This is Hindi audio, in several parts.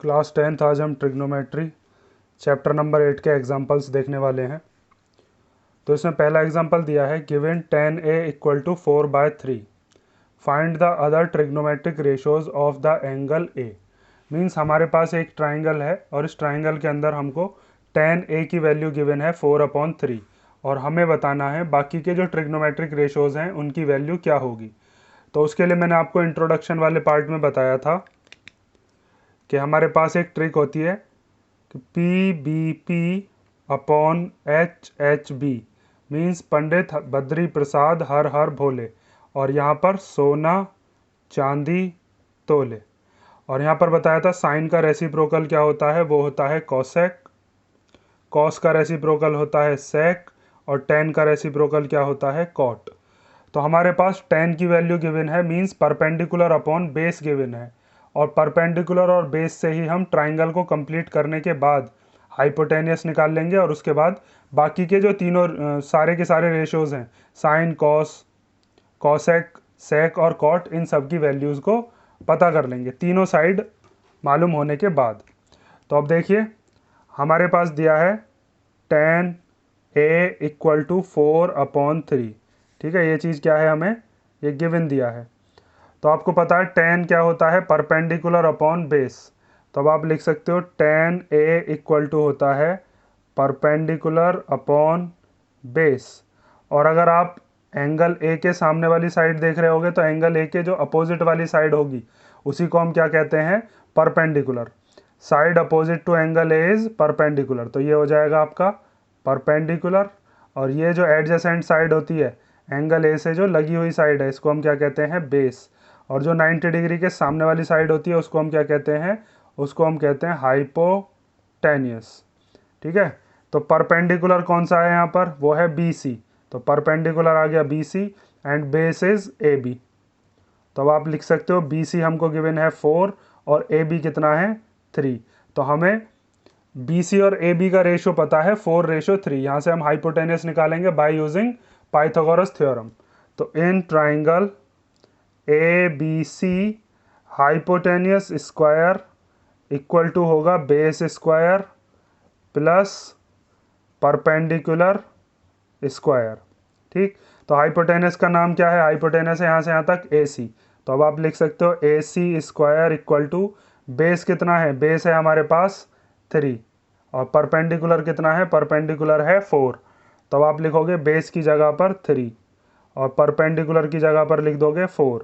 क्लास 10th आज हम ट्रिग्नोमेट्री चैप्टर नंबर 8 के एग्जांपल्स देखने वाले हैं। तो इसमें पहला एग्जांपल दिया है given tan a equal to 4/3 find the other trigonometric ratios of the angle a। Means हमारे पास एक ट्राइंगल है और इस ट्राइंगल के अंदर हमको tan a की वैल्यू गिवन है 4/3 और हमें बताना है बाकी के जो ट्रिग्नोमेट्रिक रेशोज हैं उनकी वैल्यू क्या होगी। तो उसके लिए मैंने आपको इंट्रोडक्शन वाले पार्ट में बताया था कि हमारे पास एक ट्रिक होती है कि PBP upon HHB means Pandit Badri Prasad हर हर भोले, और यहाँ पर सोना चांदी तोले। और यहाँ पर बताया था साइन का रेसिप्रोकल क्या होता है, वो होता है कॉसेक, कॉस का रेसिप्रोकल होता है सेक और टेन का रेसिप्रोकल क्या होता है कॉट। तो हमारे पास टेन की वैल्यू गिवन है means perpendicular upon base given है, और परपेंडिकुलर और बेस से ही हम ट्राइंगल को कंप्लीट करने के बाद हाइपोटेनियस निकाल लेंगे और उसके बाद बाकी के जो तीनों सारे के सारे रेशोज हैं साइन कॉस कॉसेक सेक और कॉट, इन सब की वैल्यूज़ को पता कर लेंगे तीनों साइड मालूम होने के बाद। तो अब देखिए हमारे पास दिया है tan a इक्वल टू 4/3। ठीक है, ये चीज़ क्या है, हमें ये गिवन दिया है। तो आपको पता है tan क्या होता है, परपेंडिकुलर अपॉन बेस। तो अब आप लिख सकते हो tan a इक्वल टू होता है परपेंडिकुलर अपॉन बेस। और अगर आप एंगल a के सामने वाली साइड देख रहे होगे तो एंगल a के जो अपोजिट वाली साइड होगी उसी को हम क्या कहते हैं, perpendicular. Side opposite to angle a is perpendicular, तो ये हो जाएगा आपका परपेंडिकुलर। और ये जो एडजेसेंट साइड होती है एंगल a से जो लगी हुई साइड है इसको हम क्या कहते हैं, बेस। और जो 90 डिग्री के सामने वाली साइड होती है उसको हम क्या कहते हैं, उसको हम कहते हैं हाइपोटेनियस। ठीक है, तो परपेंडिकुलर कौन सा है यहाँ पर, वो है BC। तो परपेंडिकुलर आ गया BC and base is AB। तो अब आप लिख सकते हो BC हमको गिवन है 4 और AB कितना है 3। तो हमें BC और AB का रेशो पता है 4:3। यहाँ से हम हाइपोटेनियस निकालेंगे बाय यूजिंग पाइथागोरस थ्योरम। तो in triangle ABC hypotenuse square equal to होगा base square plus perpendicular square. ठीक, तो हाइपोटेनस का नाम क्या है, हाइपोटेनस है यहाँ से यहाँ तक AC। तो अब आप लिख सकते हो AC square equal to base कितना है, बेस है हमारे पास 3 और परपेंडिकुलर कितना है, परपेंडिकुलर है 4। तो अब आप लिखोगे बेस की जगह पर 3 और परपेंडिकुलर की जगह पर लिख दोगे 4।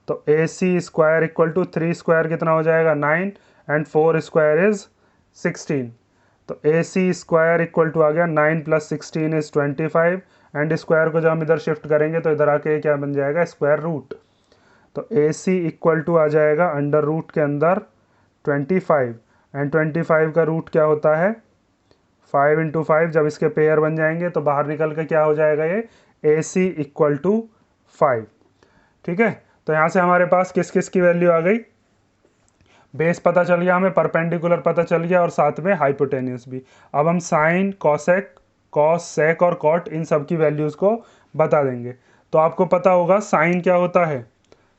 तो AC square equal to 3 square कितना हो जाएगा 9 एंड 4 स्क्वायर इज 16। तो AC स्क्वायर इक्वल टू आ गया 9 + 16 इज 25 एंड स्क्वायर को जब हम इधर शिफ्ट करेंगे तो इधर आके क्या बन जाएगा, स्क्वायर रूट। तो AC इक्वल टू आ जाएगा अंडर रूट के अंदर 25 एंड 25 का रूट क्या होता है 5 × 5। जब इसके पेयर बन जाएंगे तो बाहर निकल के क्या हो जाएगा, ये AC इक्वल टू 5। ठीक है, तो यहाँ से हमारे पास किस किस की वैल्यू आ गई, बेस पता चल गया हमें, परपेंडिकुलर पता चल गया और साथ में हाइपोटेनियस भी। अब हम साइन कॉसेक कॉस सेक और कॉट इन सब की वैल्यूज़ को बता देंगे। तो आपको पता होगा साइन क्या होता है,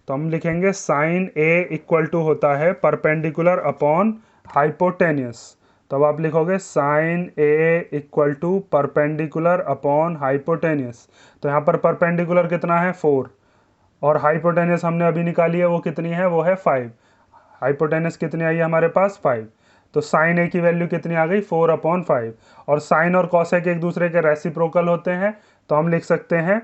तो हम लिखेंगे साइन A इक्वल टू होता है परपेंडिकुलर अपॉन हाइपोटेनियस। तो अब आप लिखोगे sine A equal to perpendicular upon hypotenuse. तो यहाँ पर परपेंडिकुलर कितना है 4 और हाइपोटेनियस हमने अभी निकाली है वो कितनी है, वो है 5। हाइपोटेनस कितनी आई है हमारे पास 5। तो साइन A की वैल्यू कितनी आ गई 4/5। और साइन और कॉसेक एक दूसरे के रेसिप्रोकल होते हैं, तो हम लिख सकते हैं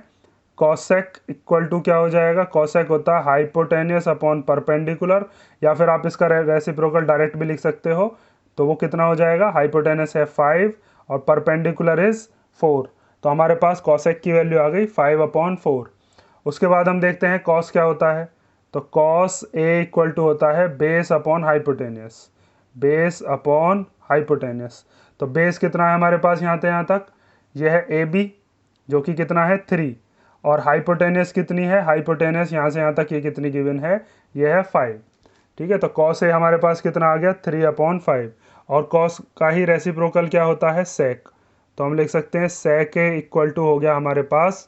कॉसेक इक्वल टू क्या हो जाएगा, कॉसेक होता है हाइपोटेनियस अपॉन परपेंडिकुलर, या फिर आप इसका रेसिप्रोकल डायरेक्ट भी लिख सकते हो। तो वो कितना हो जाएगा, हाइपोटेनस है 5 और परपेंडिकुलर इज 4। तो हमारे पास कॉसेक की वैल्यू आ गई 5/4। उसके बाद हम देखते हैं कॉस क्या होता है। तो कॉस A इक्वल टू होता है base upon hypotenuse, base upon hypotenuse. तो बेस कितना है हमारे पास यहाँ से यहाँ तक, यह है AB जो कि कितना है 3 और हाइपोटेनियस कितनी है, हाइपोटेनियस यहाँ से यहाँ तक ये कितनी गिवन है, ये है 5। ठीक है, तो कॉस A हमारे पास कितना आ गया 3/5 और कॉस का ही रेसिप्रोकल क्या होता है सेक। तो हम लिख सकते हैं सेक A इक्वल टू हो गया हमारे पास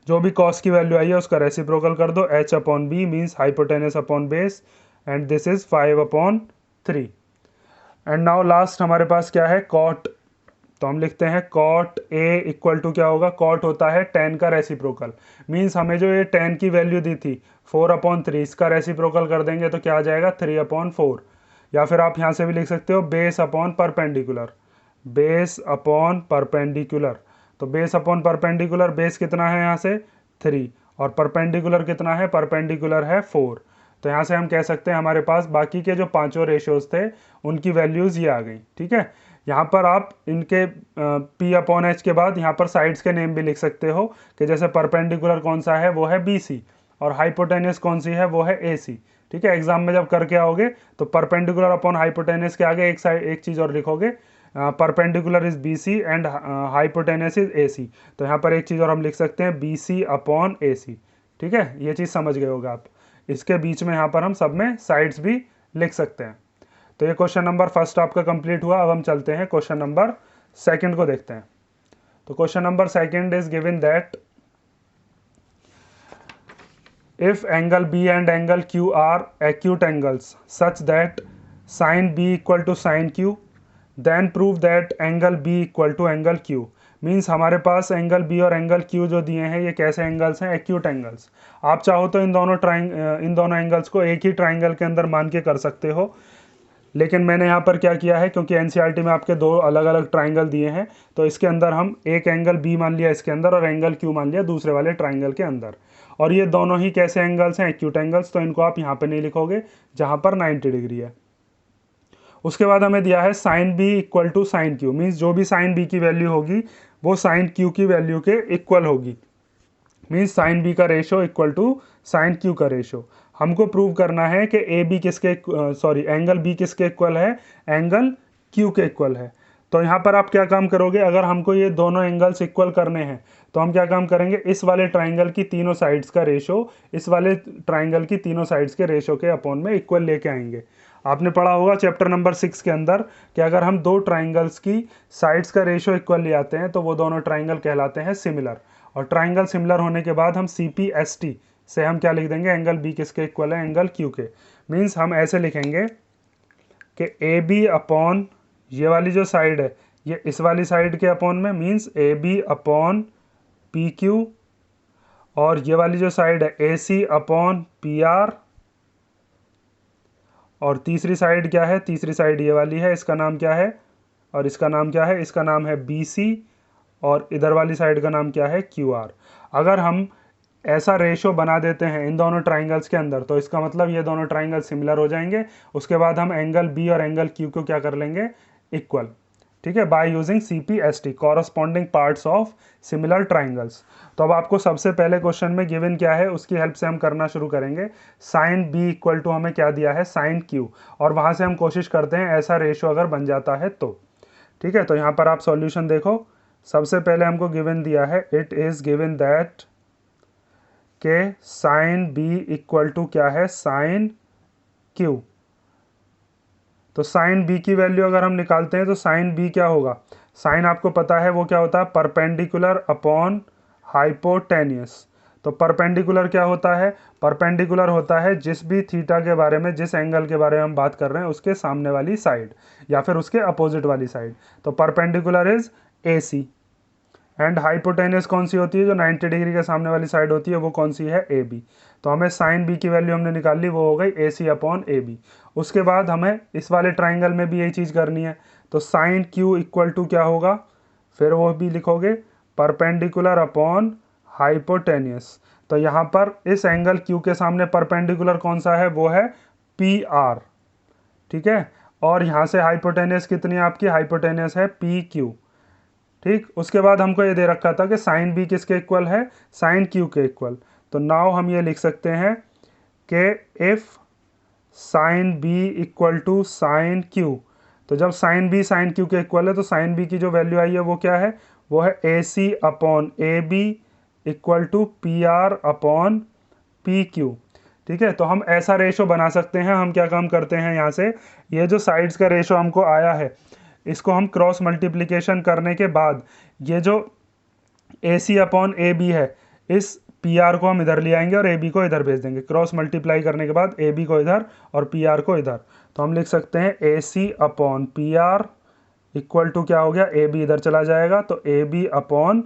जो भी कॉस की वैल्यू आई है उसका रेसिप्रोकल कर दो, H/B means hypotenuse upon base and this is 5/5। 3। And now last हमारे पास क्या है, कॉट। तो हम लिखते हैं कॉट ए इक्वल टू क्या होगा, कॉट होता है tan का रेसिप्रोकल। मीन्स हमें जो ये tan की वैल्यू दी थी 4/3, इसका रेसिप्रोकल कर देंगे तो क्या आ जाएगा 3/4। या फिर आप यहाँ से भी लिख सकते हो base upon perpendicular, base upon perpendicular. तो बेस अपॉन परपेंडिकुलर, बेस कितना है यहाँ से 3 और परपेंडिकुलर कितना है, परपेंडिकुलर है 4। तो यहाँ से हम कह सकते हैं हमारे पास बाकी के जो पांचों रेशियोज थे उनकी वैल्यूज़ ये आ गई। ठीक है, यहाँ पर आप इनके P/H के बाद यहाँ पर साइड्स के नेम भी लिख सकते हो कि जैसे परपेंडिकुलर कौन सा है वो है BC और हाइपोटेनियस कौन सी है वो है AC। ठीक है, एग्जाम में जब करके आओगे तो परपेंडिकुलर अपॉन हाइपोटेनियस के आगे एक चीज़ और लिखोगे, perpendicular is BC and hypotenuse is AC। तो यहाँ पर एक चीज़ और हम लिख सकते हैं BC अपॉन AC। ठीक है, ये चीज़ समझ गए होगा आप। इसके बीच में यहाँ पर हम सब में साइड्स भी लिख सकते हैं। तो ये क्वेश्चन नंबर फर्स्ट आपका कंप्लीट हुआ। अब हम चलते हैं क्वेश्चन नंबर सेकंड को देखते हैं। तो question number second is given that if angle B and angle Q are acute angles such that sin B equal to sin Q, then prove that angle B equal to angle Q। Means हमारे पास एंगल बी और एंगल क्यू जो दिए हैं ये कैसे एंगल्स हैं, एक्यूट एंगल्स। आप चाहो तो इन दोनों एंगल्स को एक ही ट्राइंगल के अंदर मान के कर सकते हो, लेकिन मैंने यहाँ पर क्या किया है, क्योंकि एनसीईआरटी में आपके दो अलग अलग ट्राइंगल दिए हैं तो इसके अंदर हम एक एंगल बी मान लिया इसके अंदर और एंगल क्यू मान लिया दूसरे वाले ट्राइंगल के अंदर। और ये दोनों ही कैसे एंगल्स हैं, एक्यूट एंगल्स। तो इनको आप यहाँ पर नहीं लिखोगे जहाँ पर 90 डिग्री है। उसके बाद हमें दिया है sine B equal to sine Q. Means जो भी साइन बी की वैल्यू होगी वो साइन क्यू की वैल्यू के इक्वल होगी। मीन्स साइन बी का ratio equal to sine Q का रेशो। हमको प्रूव करना है कि ए बी किसके एंगल बी किसके इक्वल है, एंगल क्यू के इक्वल है। तो यहाँ पर आप क्या काम करोगे, अगर हमको ये दोनों एंगल्स इक्वल करने हैं तो हम क्या काम करेंगे, इस वाले ट्राइंगल की तीनों साइड्स का रेशो इस वाले ट्राइंगल की तीनों साइड्स के रेशो के अपॉन में इक्वल लेके आएंगे। आपने पढ़ा होगा चैप्टर नंबर 6 के अंदर कि अगर हम दो ट्राइंगल्स की साइड्स का रेशो इक्वल ले आते हैं तो वो दोनों ट्राइंगल कहलाते हैं सिमिलर। और ट्राइंगल सिमिलर होने के बाद हम CPST से हम क्या लिख देंगे, एंगल बी किसके इक्वल है, एंगल क्यू के। मीन्स हम ऐसे लिखेंगे कि AB अपॉन ये वाली जो साइड है ये इस वाली साइड के अपॉन में, मीन्स AB अपॉन PQ, और ये वाली जो साइड है AC अपॉन PR, और तीसरी साइड क्या है, तीसरी साइड ये वाली है, इसका नाम क्या है और इसका नाम क्या है, इसका नाम है BC, और इधर वाली साइड का नाम क्या है QR। अगर हम ऐसा रेशो बना देते हैं इन दोनों ट्राइंगल्स के अंदर तो इसका मतलब ये दोनों ट्राइंगल सिमिलर हो जाएंगे। उसके बाद हम एंगल बी और एंगल क्यू को क्या कर लेंगे, इक्वल। ठीक है, by using CPST corresponding parts of similar triangles. तो अब आपको सबसे पहले क्वेश्चन में गिवन क्या है उसकी हेल्प से हम करना शुरू करेंगे। साइन बी इक्वल टू हमें क्या दिया है, साइन क्यू, और वहां से हम कोशिश करते हैं ऐसा रेशो अगर बन जाता है तो। ठीक है, तो यहाँ पर आप सॉल्यूशन देखो। सबसे पहले हमको गिवन दिया है, इट इज गिवन दैट के साइन बी इक्वल टू क्या है, साइन क्यू। तो साइन बी की वैल्यू अगर हम निकालते हैं तो साइन बी क्या होगा, साइन आपको पता है वो क्या होता है, परपेंडिकुलर अपॉन हाइपोटेनियस। तो परपेंडिकुलर क्या होता है, परपेंडिकुलर होता है जिस भी थीटा के बारे में, जिस एंगल के बारे में हम बात कर रहे हैं उसके सामने वाली साइड या फिर उसके अपोजिट वाली साइड। तो perpendicular is AC। And hypotenuse कौन सी होती है, जो 90 डिग्री के सामने वाली साइड होती है वो कौन सी है, AB। तो हमें साइन बी की वैल्यू हमने निकाल ली, वो हो गई AC अपॉन AB। उसके बाद हमें इस वाले ट्राइंगल में भी यही चीज़ करनी है। तो साइन क्यू इक्वल टू क्या होगा, फिर वो भी लिखोगे परपेंडिकुलर अपॉन हाइपोटेनियस। तो यहाँ पर इस एंगल क्यू के सामने परपेंडिकुलर कौन सा है, वो है PR। ठीक है, और यहाँ से हाइपोटेनियस कितनी है आपकी, हाइपोटेनियस है PQ। ठीक, उसके बाद हमको ये दे रखा था कि साइन बी किसके इक्वल है, साइन क्यू के इक्वल। तो नाउ हम ये लिख सकते हैं कि if sine B equal to sine Q, तो जब साइन बी साइन क्यू के इक्वल है तो साइन बी की जो वैल्यू आई है वो क्या है, वो है AC upon AB equal to PR upon PQ। ठीक है, तो हम ऐसा रेशो बना सकते हैं। हम क्या काम करते हैं, यहाँ से ये जो साइड्स का रेशो हमको आया है इसको हम क्रॉस मल्टीप्लिकेशन करने के बाद ये जो AC अपॉन AB है इस पी आर को हम इधर ले आएंगे और ए बी को इधर भेज देंगे। क्रॉस मल्टीप्लाई करने के बाद ए बी को इधर और पी आर को इधर, तो हम लिख सकते हैं A C upon P R equal to क्या हो गया, ए बी इधर चला जाएगा तो A B upon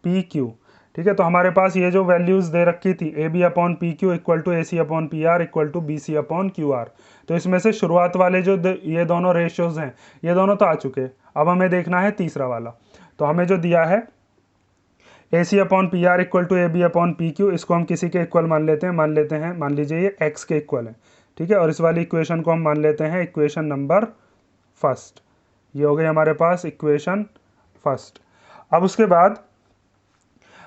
P Q. ठीक है, तो हमारे पास ये जो वैल्यूज़ दे रखी थी A B upon P Q equal to A C upon P R equal to B C upon Q R, तो इसमें से शुरुआत वाले जो ये दोनों रेशियोज हैं ये दोनों तो आ चुके हैं। अब हमें देखना है तीसरा वाला। तो हमें जो दिया है A C upon P R equal to A B upon P Q, इसको हम किसी के इक्वल मान लेते हैं, मान लीजिए ये एक्स के इक्वल है। ठीक है, और इस वाली इक्वेशन को हम मान लेते हैं इक्वेशन नंबर फर्स्ट। ये हो गई हमारे पास इक्वेशन फर्स्ट। अब उसके बाद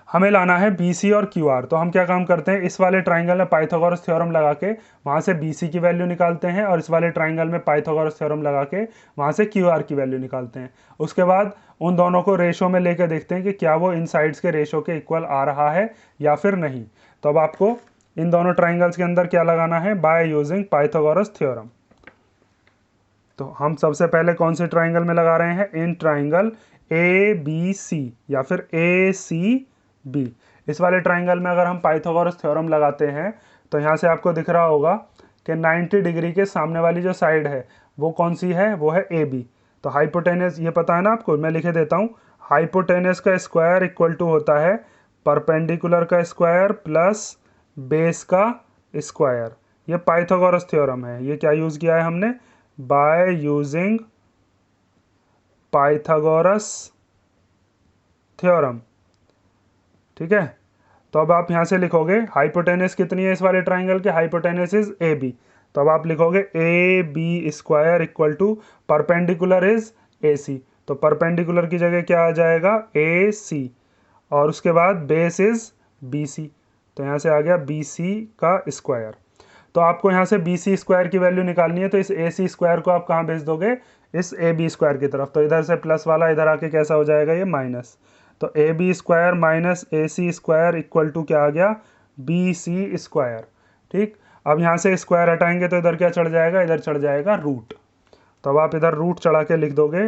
हमें लाना है बी सी और क्यू आर। तो हम क्या काम करते हैं, इस वाले ट्राइंगल में पाइथागोरस थ्योरम लगा के वहाँ से बी सी की वैल्यू निकालते हैं, और इस वाले ट्राइंगल में पाइथागोरस थ्योरम लगा के वहाँ से क्यू आर की वैल्यू निकालते हैं। उसके बाद उन दोनों को रेशो में लेकर देखते हैं कि क्या वो इन साइड्स के रेशो के इक्वल आ रहा है या फिर नहीं। तो अब आपको इन दोनों ट्राइंगल्स के अंदर क्या लगाना है, बाय यूजिंग पाइथागोरस थ्योरम। तो हम सबसे पहले कौन से ट्राइंगल में लगा रहे हैं, इन ट्राइंगल ए बी सी या फिर ए सी बी। इस वाले ट्राइंगल में अगर हम पाइथागोरस थ्योरम लगाते हैं तो यहाँ से आपको दिख रहा होगा कि 90 डिग्री के सामने वाली जो साइड है वो कौन सी है, वो है ए बी। तो हाइपोटेनस ये पता है ना आपको, मैं लिखे देता हूँ, हाइपोटेनस का स्क्वायर इक्वल टू होता है परपेंडिकुलर का स्क्वायर प्लस बेस का स्क्वायर। ये पाइथागोरस थ्योरम है। ये क्या यूज़ किया है हमने, बाय यूजिंग पाइथागोरस थ्योरम। ठीक है, तो अब आप यहाँ से लिखोगे हाइपोटेनस कितनी है इस वाले ट्राइंगल के, हाइपोटेनस इज ए बी। तो अब आप लिखोगे A B square equal to perpendicular is A C. तो परपेंडिकुलर की जगह क्या आ जाएगा, ए सी, और उसके बाद बेस इज बी सी। तो यहाँ से आ गया बी सी का स्क्वायर। तो आपको यहाँ से बी सी स्क्वायर की वैल्यू निकालनी है, तो इस ए सी स्क्वायर को आप कहाँ भेज दोगे, इस ए बी स्क्वायर की तरफ। तो इधर से प्लस वाला इधर आके कैसा हो जाएगा, ये माइनस। तो A B square minus A C square equal to क्या आ गया, बी सी स्क्वायर। ठीक, अब यहाँ से स्क्वायर हटाएंगे तो इधर क्या चढ़ जाएगा, इधर चढ़ जाएगा रूट। तो अब आप इधर रूट चढ़ा के लिख दोगे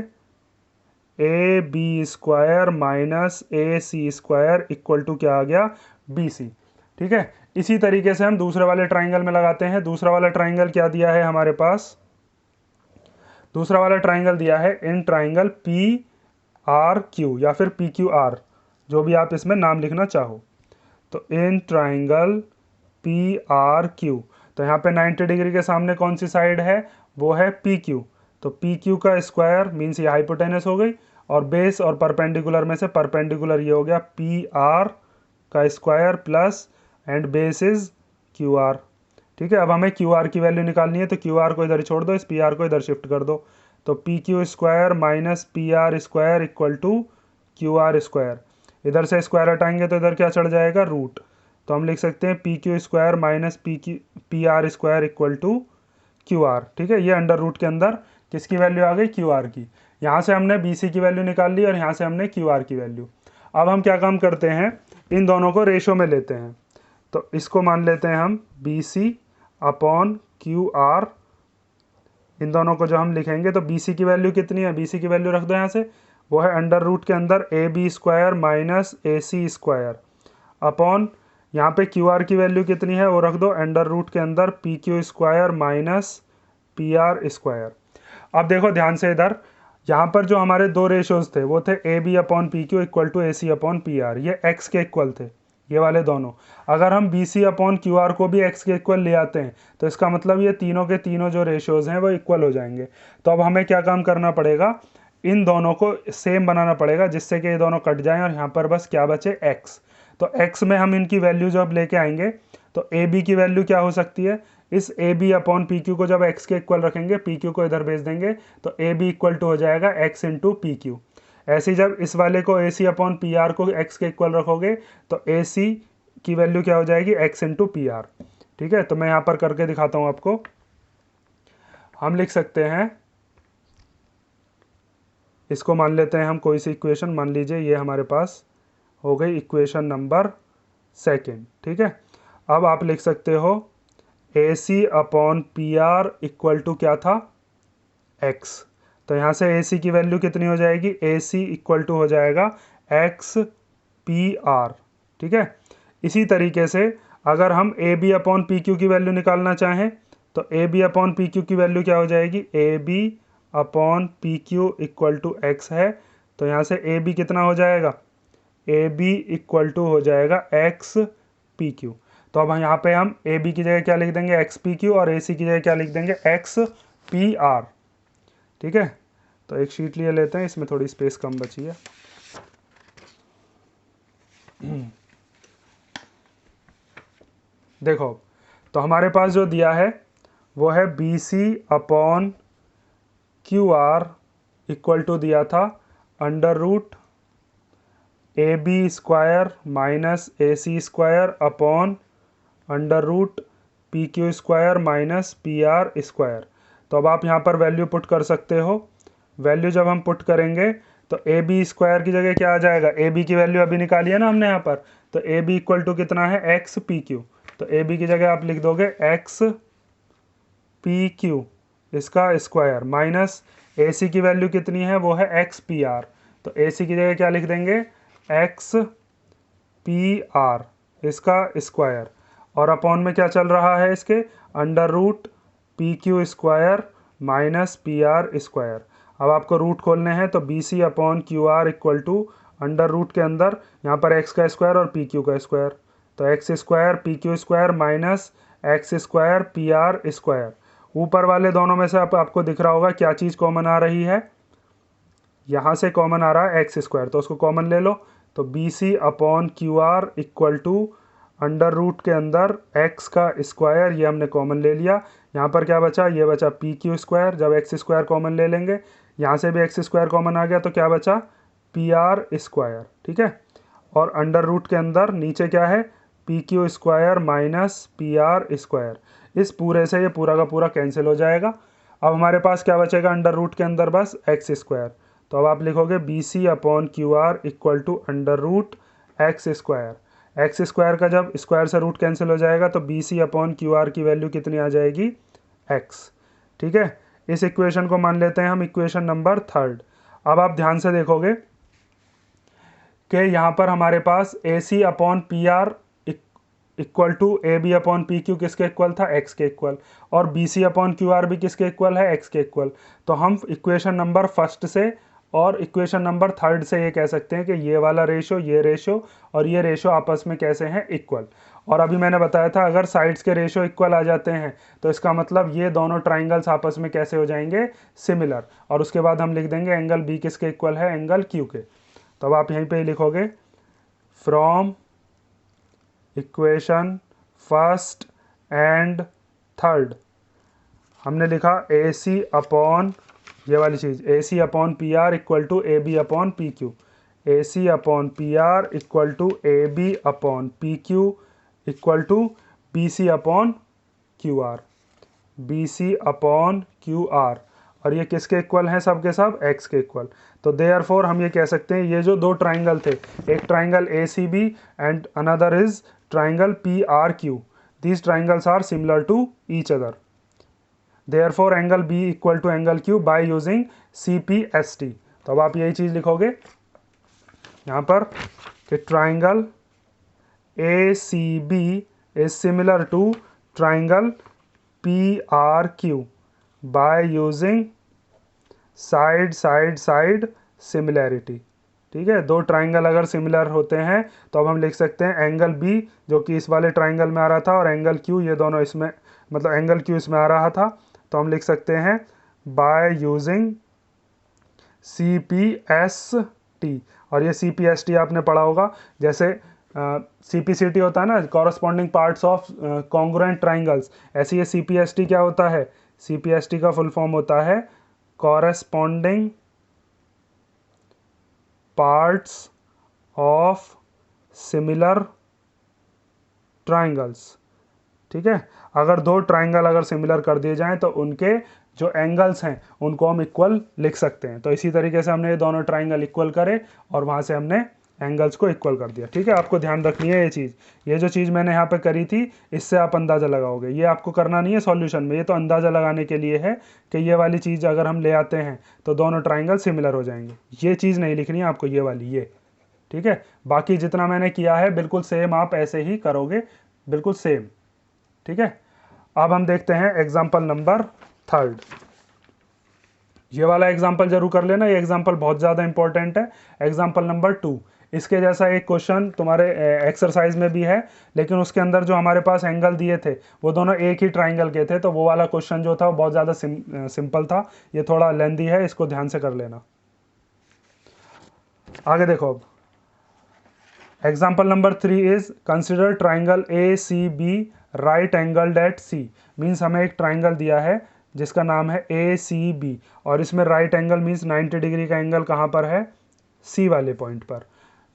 A B square minus A C square equal to क्या आ गया, बी सी। ठीक है, इसी तरीके से हम दूसरे वाले ट्राइंगल में लगाते हैं। दूसरा वाला ट्राइंगल क्या दिया है हमारे पास, दूसरा वाला ट्राइंगल दिया है in triangle P R Q या फिर पी क्यू आर, जो भी आप इसमें नाम लिखना चाहो। तो in triangle P R Q, तो यहाँ पे 90 डिग्री के सामने कौन सी साइड है, वो है पी क्यू। तो पी क्यू का स्क्वायर मीन्स ये हाइपोटेनस हो गई, और बेस और परपेंडिकुलर में से परपेंडिकुलर ये हो गया पी आर का square plus and base is Q R. ठीक है, अब हमें क्यू आर की वैल्यू निकालनी है, तो क्यू आर को इधर छोड़ दो, इस पी आर को इधर शिफ्ट कर दो। तो P Q square minus P R square equal to Q R square. इधर से स्क्वायर हटाएंगे तो इधर क्या चढ़ जाएगा, रूट। तो हम लिख सकते हैं P Q square minus P R square equal to Q R. ठीक है, ये अंडर रूट के अंदर किसकी वैल्यू आ गई, क्यू आर की। यहाँ से हमने बी सी की वैल्यू निकाल ली और यहाँ से हमने क्यू आर की वैल्यू। अब हम क्या काम करते हैं, इन दोनों को रेशो में लेते हैं। तो इसको मान लेते हैं हम B C upon Q R. इन दोनों को जो हम लिखेंगे तो बी सी की वैल्यू कितनी है, बी सी की वैल्यू रख दो यहाँ से, वो है अंडर रूट के अंदर A B square minus A C square upon यहाँ पे क्यू आर की वैल्यू कितनी है वो रख दो अंडर रूट के अंदर P Q square minus P R square. अब देखो ध्यान से इधर, यहाँ पर जो हमारे दो रेशोज थे वो थे A B upon P Q equal to A C upon P R, ये एक्स के इक्वल थे ये वाले दोनों। अगर हम B C upon Q R को भी एक्स के इक्वल ले आते हैं तो इसका मतलब ये तीनों के तीनों जो रेशियोज हैं वो इक्वल हो जाएंगे। तो अब हमें क्या काम करना पड़ेगा, इन दोनों को सेम बनाना पड़ेगा जिससे कि ये दोनों कट जाएं और यहाँ पर बस क्या बचे, एक्स। तो एक्स में हम इनकी वैल्यू जब लेके आएंगे तो ए बी की वैल्यू क्या हो सकती है, इस A B upon P Q को जब एक्स के इक्वल रखेंगे, पी क्यू को इधर भेज देंगे तो ए बी इक्वल टू हो जाएगा एक्स इंटू पी क्यू। ऐसे ही जब इस वाले को ए सी अपॉन पी आर को एक्स के इक्वल रखोगे तो ए सी की वैल्यू क्या हो जाएगी, एक्स इंटू पी आर। ठीक है, तो मैं यहाँ पर करके दिखाता हूँ आपको। हम लिख सकते हैं, इसको मान लेते हैं हम कोई सी इक्वेशन, मान लीजिए ये हमारे पास हो गई इक्वेशन नंबर सेकेंड। ठीक है, अब आप लिख सकते हो A C upon P R equal to क्या था, एक्स। तो यहाँ से ए सी की वैल्यू कितनी हो जाएगी, ए सी इक्वल टू हो जाएगा एक्स पी आर। ठीक है, इसी तरीके से अगर हम A B upon P Q की वैल्यू निकालना चाहें तो A B upon P Q की वैल्यू क्या हो जाएगी, A B upon P Q equal to X है। तो यहाँ से ए बी कितना हो जाएगा, ए बी इक्वल टू हो जाएगा एक्स पी क्यू। तो अब यहाँ पे हम ए बी की जगह क्या लिख देंगे, एक्स पी क्यू, और ए सी की जगह क्या लिख देंगे, एक्स पी आर। ठीक है, तो एक शीट लिए लेते हैं, इसमें थोड़ी स्पेस कम बची है। देखो, तो हमारे पास जो दिया है वो है B C upon Q R equal to दिया था under root A B square minus A C square upon under root P Q square minus P R square. तो अब आप यहाँ पर वैल्यू पुट कर सकते हो। वैल्यू जब हम पुट करेंगे तो ए बी स्क्वायर की जगह क्या आ जाएगा, ए बी की वैल्यू अभी निकाली है ना हमने यहाँ पर, तो ए बी इक्वल टू कितना है, एक्स पी क्यू। तो ए बी की जगह आप लिख दोगे एक्स पी क्यू इसका स्क्वायर माइनस ए सी की वैल्यू कितनी है, वो है एक्स पी आर। तो ए सी की जगह क्या लिख देंगे, एक्स पी आर इसका स्क्वायर, और अपॉन में क्या चल रहा है इसके, under root P Q square minus P R square. अब आपको रूट खोलने हैं तो B C upon Q R equal to under root के अंदर यहाँ पर एक्स का स्क्वायर और पी क्यू का स्क्वायर, तो X square P Q square minus X square P R square. ऊपर वाले दोनों में से आपको दिख रहा होगा क्या चीज़ कॉमन आ रही है, यहाँ से कॉमन आ रहा है एक्स स्क्वायर, तो उसको कॉमन ले लो। तो B C upon Q R equal to under root के अंदर एक्स का स्क्वायर, ये हमने कॉमन ले लिया। यहाँ पर क्या बचा, ये बचा पी क्यू स्क्वायर। जब एक्स स्क्वायर कॉमन ले लेंगे, यहाँ से भी एक्स स्क्वायर कॉमन आ गया, तो क्या बचा, पी आर स्क्वायर। ठीक है, और अंडर रूट के अंदर नीचे क्या है, P Q square minus P R square. इस पूरे से ये पूरा का पूरा कैंसिल हो जाएगा। अब हमारे पास क्या बचेगा अंडर रूट के अंदर, बस एक्स स्क्वायर। तो अब आप लिखोगे B C upon Q R equal to under root X square. X square का जब स्क्वायर से रूट कैंसिल हो जाएगा तो B C upon Q R की वैल्यू कितनी आ जाएगी, एक्स। ठीक है, इस इक्वेशन को मान लेते हैं हम इक्वेशन नंबर 3। अब आप ध्यान से देखोगे कि यहाँ पर हमारे पास A C upon P R equal to A B upon P Q किसके इक्वल था, एक्स के इक्वल, और B C upon Q R भी किसके इक्वल है, एक्स के इक्वल। तो हम इक्वेशन नंबर 1 से और इक्वेशन नंबर 3 से ये कह सकते हैं कि ये वाला रेशो, ये रेशो और ये रेशो आपस में कैसे हैं, इक्वल। और अभी मैंने बताया था अगर साइड्स के रेशो इक्वल आ जाते हैं तो इसका मतलब ये दोनों ट्राइंगल्स आपस में कैसे हो जाएंगे, सिमिलर। और उसके बाद हम लिख देंगे एंगल बी किसके इक्वल है, एंगल क्यू के। तो अब आप यहीं पे ही लिखोगे फ्रॉम इक्वेशन 1 एंड 3 हमने लिखा ए सी अपॉन, ये वाली चीज़, A C upon P R equal to A B upon P Q, A C upon P R equal to A B upon P Q equal to B C upon Q R, B C upon Q R. और ये किसके इक्वल हैं, सब के सब एक्स के इक्वल। तो देयरफॉर हम ये कह सकते हैं ये जो दो ट्राइंगल थे, एक triangle A C B and another is triangle P R Q, these triangles are similar to each other. Therefore angle B equal to angle Q by using C P S T. तो अब आप यही चीज़ लिखोगे यहाँ पर कि triangle A C B is similar to triangle P R Q by using side side side similarity. ठीक है, दो ट्राइंगल अगर सिमिलर होते हैं तो अब हम लिख सकते हैं एंगल बी जो कि इस वाले ट्राइंगल में आ रहा था और एंगल क्यू, ये दोनों इसमें, मतलब एंगल क्यू इसमें आ रहा था, तो हम लिख सकते हैं by using C P S T. और ये सी पी एस टी आपने पढ़ा होगा, जैसे सी पी सी टी होता है ना, corresponding parts of congruent triangles, ऐसे ये सी पी एस टी क्या होता है, सी पी एस टी का फुल फॉर्म होता है corresponding parts of similar triangles. ठीक है, अगर दो ट्राइंगल अगर सिमिलर कर दिए जाएं तो उनके जो एंगल्स हैं उनको हम इक्वल लिख सकते हैं। तो इसी तरीके से हमने ये दोनों ट्राइंगल इक्वल करे और वहाँ से हमने एंगल्स को इक्वल कर दिया। ठीक है, आपको ध्यान रखनी है ये चीज़, ये जो चीज़ मैंने यहाँ पे करी थी इससे आप अंदाज़ा लगाओगे, ये आपको करना नहीं है सॉल्यूशन में, ये तो अंदाज़ा लगाने के लिए है कि ये वाली चीज़ अगर हम ले आते हैं तो दोनों ट्राइंगल सिमिलर हो जाएंगे। ये चीज़ नहीं लिखनी है आपको, ये वाली, ये ठीक है, बाकी जितना मैंने किया है बिल्कुल सेम आप ऐसे ही करोगे, बिल्कुल सेम। ठीक है, अब हम देखते हैं एग्जाम्पल नंबर 3। ये वाला एग्जाम्पल जरूर कर लेना, ये एग्जाम्पल बहुत ज़्यादा इंपॉर्टेंट है। एग्जाम्पल नंबर 2, इसके जैसा एक क्वेश्चन तुम्हारे एक्सरसाइज में भी है, लेकिन उसके अंदर जो हमारे पास एंगल दिए थे वो दोनों एक ही ट्राइंगल के थे, तो वो वाला क्वेश्चन जो था वो बहुत ज़्यादा सिंपल था। ये थोड़ा लेंदी है, इसको ध्यान से कर लेना। आगे देखो, अब example number 3 is consider triangle A C B right angled at C. Means हमें एक ट्राइंगल दिया है जिसका नाम है ए सी बी, और इसमें राइट एंगल मीन्स 90 डिग्री का एंगल कहाँ पर है, सी वाले पॉइंट पर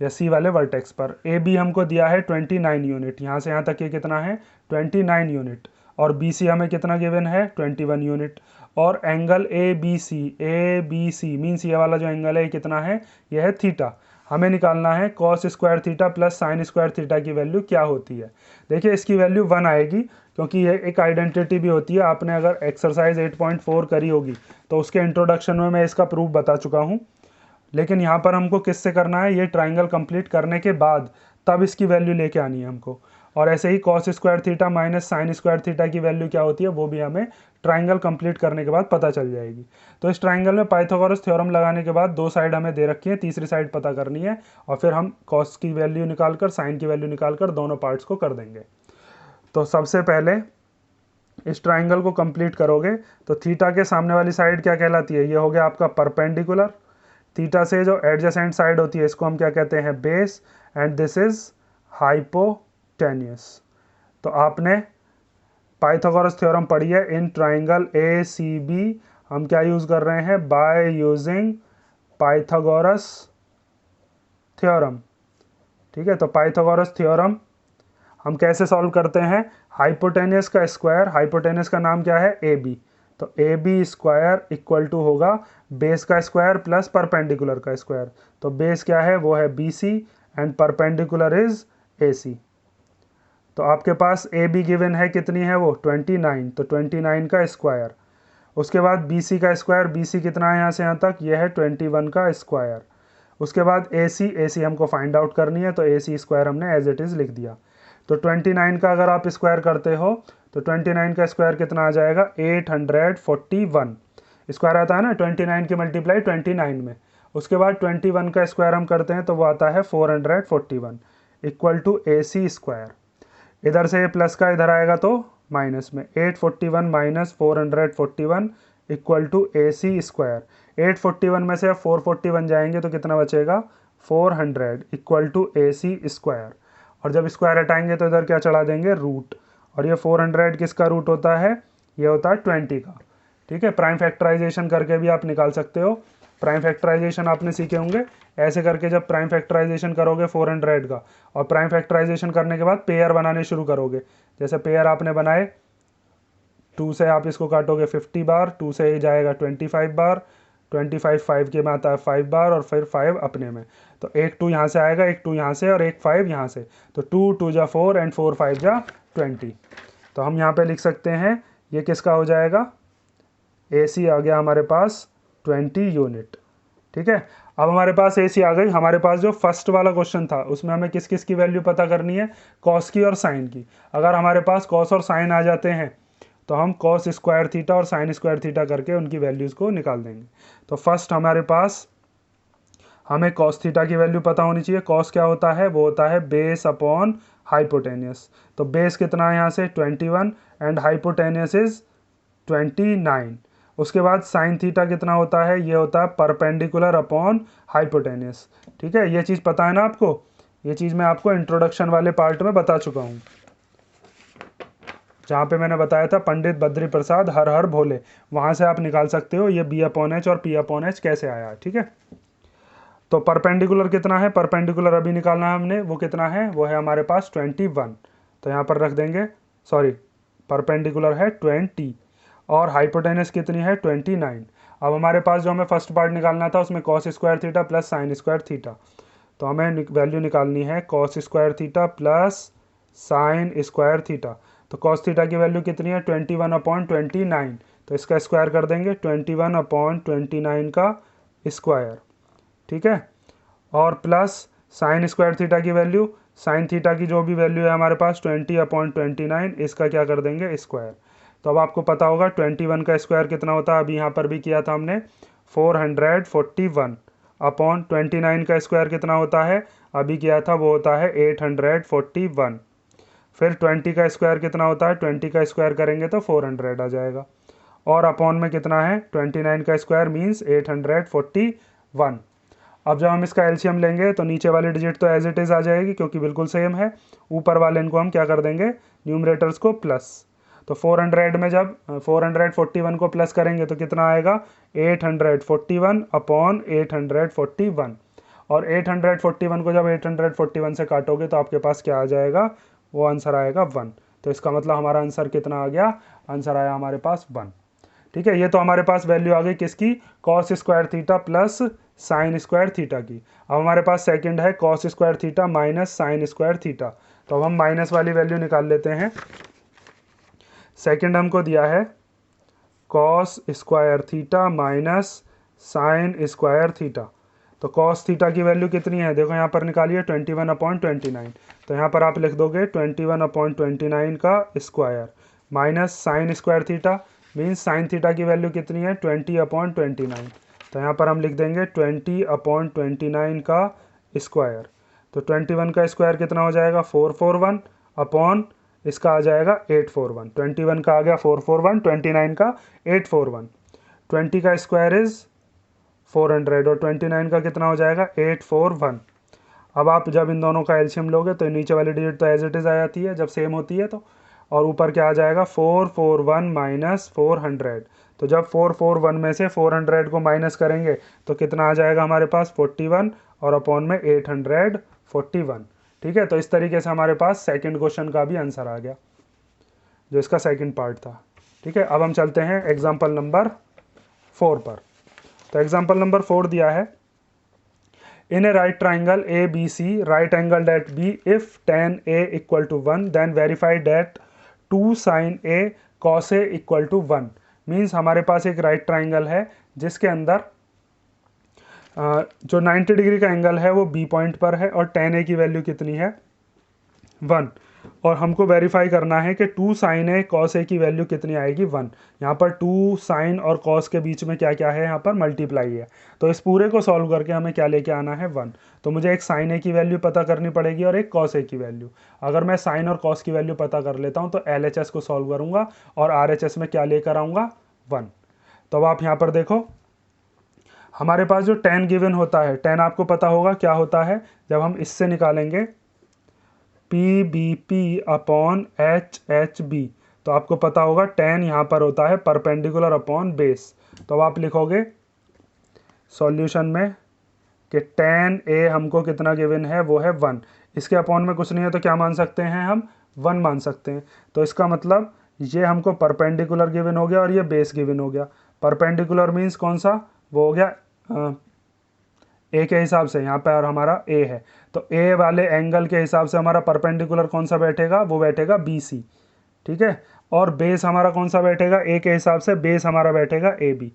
या सी वाले वर्टेक्स पर। ए बी हमको दिया है 29 यूनिट, यहाँ से यहाँ तक ये कितना है 29 यूनिट, और बी सी हमें कितना गिवन है 21 यूनिट। और angle A B C means ये वाला जो एंगल है ये कितना है, ये है थीटा। हमें निकालना है cos square theta plus sign square theta की वैल्यू क्या होती है। देखिए इसकी वैल्यू 1 आएगी, क्योंकि ये एक आइडेंटिटी भी होती है। आपने अगर एक्सरसाइज 8.4 करी होगी तो उसके इंट्रोडक्शन में मैं इसका प्रूफ बता चुका हूँ, लेकिन यहाँ पर हमको किससे करना है, ये ट्राइंगल कंप्लीट करने के बाद तब इसकी वैल्यू लेके आनी है हमको। और ऐसे ही cos square theta minus sin square theta की वैल्यू क्या होती है वो भी हमें ट्राइंगल कंप्लीट करने के बाद पता चल जाएगी। तो इस ट्राइंगल में पाइथागोरस थ्योरम लगाने के बाद दो साइड हमें दे रखी है, तीसरी साइड पता करनी है, और फिर हम कॉस की वैल्यू निकालकर साइन की वैल्यू निकालकर दोनों पार्ट्स को कर देंगे। तो सबसे पहले इस ट्राइंगल को कंप्लीट करोगे तो थीटा के सामने वाली साइड क्या कहलाती है, ये हो गया आपका परपेंडिकुलर। थीटा से जो एडजेसेंट साइड होती है इसको हम क्या कहते हैं, base, and this is hypotenuse. तो आपने पाइथागोरस थ्योरम पढ़ी है in triangle A C B. हम क्या यूज कर रहे हैं, बाय यूजिंग पाइथागोरस थ्योरम। ठीक है, तो पाइथागोरस थ्योरम हम कैसे सॉल्व करते हैं, हाइपोटेन्यूस का स्क्वायर, हाइपोटेन्यूस का नाम क्या है ए बी, तो A B square equal to होगा बेस का स्क्वायर प्लस परपेंडिकुलर का स्क्वायर। तो बेस क्या है, वो है B C, and perpendicular is A C. तो आपके पास ए बी गिवन है, कितनी है वो 29, तो 29 का स्क्वायर। उसके बाद बी सी का स्क्वायर, बी सी कितना है यहाँ से यहाँ तक, ये है 21 का स्क्वायर। उसके बाद ए सी हमको फाइंड आउट करनी है, तो ए सी स्क्वायर हमने एज इट इज़ लिख दिया। तो 29 का अगर आप स्क्वायर करते हो तो 29 का स्क्वायर कितना आ जाएगा 841। स्क्वायर आता है ना 29 की मल्टीप्लाई 29 में। उसके बाद 21 का स्क्वायर हम करते हैं तो वो आता है 441 equal to A C square. इधर से ये प्लस का इधर आएगा तो माइनस में, 841 minus 441 equal to A C square. 841 में से अब 441 जाएंगे तो कितना बचेगा 400 equal to A C square. और जब स्क्वायर हटाएंगे तो इधर क्या चढ़ा देंगे रूट, और ये 400 किसका रूट होता है, ये होता है 20 का। ठीक है, प्राइम फैक्टराइजेशन करके भी आप निकाल सकते हो। प्राइम फैक्टराइजेशन आपने सीखे होंगे, ऐसे करके जब प्राइम फैक्टराइजेशन करोगे 400 का, और प्राइम फैक्टराइजेशन करने के बाद पेयर बनाने शुरू करोगे। जैसे पेयर आपने बनाए, 2 से आप इसको काटोगे 50 बार, 2 से ये जाएगा 25 बार, 25 5 के में आता है 5 बार, और फिर 5 अपने में। तो एक 2 यहाँ से आएगा, एक 2 यहाँ से, और एक 5 यहाँ से। तो 2 2 जा 4 एंड 4 5 जा 20। तो हम यहाँ पे लिख सकते हैं ये किसका हो जाएगा, ए सी आ गया हमारे पास 20 यूनिट। ठीक है, अब हमारे पास ए सी आ गई। हमारे पास जो फर्स्ट वाला क्वेश्चन था उसमें हमें किस किस की वैल्यू पता करनी है, कॉस की और साइन की। अगर हमारे पास कॉस और साइन आ जाते हैं तो हम कॉस स्क्वायर थीटा और साइन स्क्वायर थीटा करके उनकी वैल्यूज़ को निकाल देंगे। तो फर्स्ट हमारे पास हमें कॉस थीटा की वैल्यू पता होनी चाहिए। कॉस क्या होता है, वो होता है बेस अपॉन हाइपोटेनियस। तो बेस कितना है यहाँ से 21 एंड हाइपोटेनियस इज 29। उसके बाद साइन थीटा कितना होता है, ये होता है परपेंडिकुलर अपॉन हाइपोटेनियस। ठीक है, ये चीज़ पता है ना आपको, ये चीज़ मैं आपको इंट्रोडक्शन वाले पार्ट में बता चुका हूँ, जहाँ पे मैंने बताया था पंडित बद्री प्रसाद हर हर भोले, वहाँ से आप निकाल सकते हो ये बी अपॉन एच और पी अपॉन एच कैसे आया। ठीक है, तो परपेंडिकुलर कितना है, परपेंडिकुलर अभी निकालना है हमने, वो कितना है, वो है हमारे पास 21। तो यहाँ पर रख देंगे, सॉरी परपेंडिकुलर है 20 और हाइपोटेनस कितनी है 29। अब हमारे पास जो हमें फर्स्ट पार्ट निकालना था उसमें cos square theta plus sign square theta, तो हमें वैल्यू निकालनी है cos square theta plus sign square theta. तो कॉस थीटा की वैल्यू कितनी है 21/29, तो इसका स्क्वायर कर देंगे 21/29 का स्क्वायर। ठीक है, और प्लस साइन स्क्वायर थीटा की वैल्यू, साइन थीटा की जो भी वैल्यू है हमारे पास 20/29, इसका क्या कर देंगे स्क्वायर। तो अब आपको पता होगा 21 का स्क्वायर कितना होता है, अभी यहाँ पर भी किया था हमने 441/29 का स्क्वायर कितना होता है, अभी किया था वो होता है 841। फिर 20 का स्क्वायर कितना होता है, 20 का स्क्वायर करेंगे तो 400 आ जाएगा, और अपॉन में कितना है 29 का स्क्वायर मीन्स 841। अब जब हम इसका एलसीएम लेंगे तो नीचे वाली डिजिट तो एज इट इज़ आ जाएगी क्योंकि बिल्कुल सेम है, ऊपर वाले इनको हम क्या कर देंगे न्यूमरेटर्स को प्लस। तो 400 में जब 441 को प्लस करेंगे तो कितना आएगा 841/841, और 841 को जब 841 से काटोगे तो आपके पास क्या आ जाएगा, वो आंसर आएगा 1। तो इसका मतलब हमारा आंसर कितना आ गया, आंसर आया हमारे पास 1। ठीक है, ये तो हमारे पास वैल्यू आ गई किसकी, cos square theta plus sign square theta की। अब हमारे पास सेकंड है cos square theta minus sin square theta. तो अब हम माइनस वाली वैल्यू निकाल लेते हैं। सेकंड हमको दिया है cos square theta minus sin square theta. तो कॉस थीटा की वैल्यू कितनी है, देखो यहाँ पर निकालिए 21/29। तो यहाँ पर आप लिख दोगे 21/29 का square minus sin square theta means sine theta की वैल्यू कितनी है 20/29। तो यहाँ पर हम लिख देंगे 20/29 का स्क्वायर। तो 21 का स्क्वायर कितना हो जाएगा 441 अपॉन इसका आ जाएगा 841। 21 का आ गया 441, 29 का 841। 20 का स्क्वायर इज 400 और 29 का कितना हो जाएगा 841। अब आप जब इन दोनों का एलसीएम लोगे तो नीचे वाली डिजिट तो एज इट इज़ आ जाती है जब सेम होती है तो, और ऊपर क्या आ जाएगा 441 माइनस 400। तो जब 441 में से 400 को माइनस करेंगे तो कितना आ जाएगा हमारे पास 41 और अपॉन में 841। ठीक है, तो इस तरीके से हमारे पास सेकंड क्वेश्चन का भी आंसर आ गया जो इसका सेकंड पार्ट था। ठीक है, अब हम चलते हैं एग्जाम्पल नंबर 4 पर। तो एग्जाम्पल नंबर 4 दिया है in a right triangle A B C right angle at B if tan a equal to 1 then verify that 2 sin a cos a equal to 1। Means हमारे पास एक राइट ट्राइंगल है जिसके अंदर जो 90 डिग्री का एंगल है वो बी पॉइंट पर है और tan a की वैल्यू कितनी है 1, और हमको वेरीफाई करना है कि 2 sin a cos a की वैल्यू कितनी आएगी 1। यहाँ पर 2 sin और cos के बीच में क्या क्या है, यहाँ पर मल्टीप्लाई है। तो इस पूरे को सॉल्व करके हमें क्या लेके आना है 1। तो मुझे एक sin a की वैल्यू पता करनी पड़ेगी और एक cos a की वैल्यू। अगर मैं sin और cos की वैल्यू पता कर लेता हूँ तो LHS को सॉल्व करूँगा और RHS में क्या लेकर आऊँगा 1। तो अब आप यहाँ पर देखो हमारे पास जो tan गिवन होता है, tan आपको पता होगा क्या होता है, जब हम इससे निकालेंगे PBP अपॉन HHB तो आपको पता होगा tan यहाँ पर होता है परपेंडिकुलर अपॉन बेस। तो अब आप लिखोगे सॉल्यूशन में कि tan A हमको कितना गिवन है वो है 1। इसके अपॉन में कुछ नहीं है तो क्या मान सकते हैं हम 1 मान सकते हैं। तो इसका मतलब ये हमको परपेंडिकुलर गिवन हो गया और ये बेस गिवन हो गया। परपेंडिकुलर मीन्स कौन सा, वो हो गया ए के हिसाब से, यहाँ पर हमारा ए है तो ए वाले एंगल के हिसाब से हमारा परपेंडिकुलर कौन सा बैठेगा, वो बैठेगा BC। ठीक है, और बेस हमारा कौन सा बैठेगा, ए के हिसाब से बेस हमारा बैठेगा AB।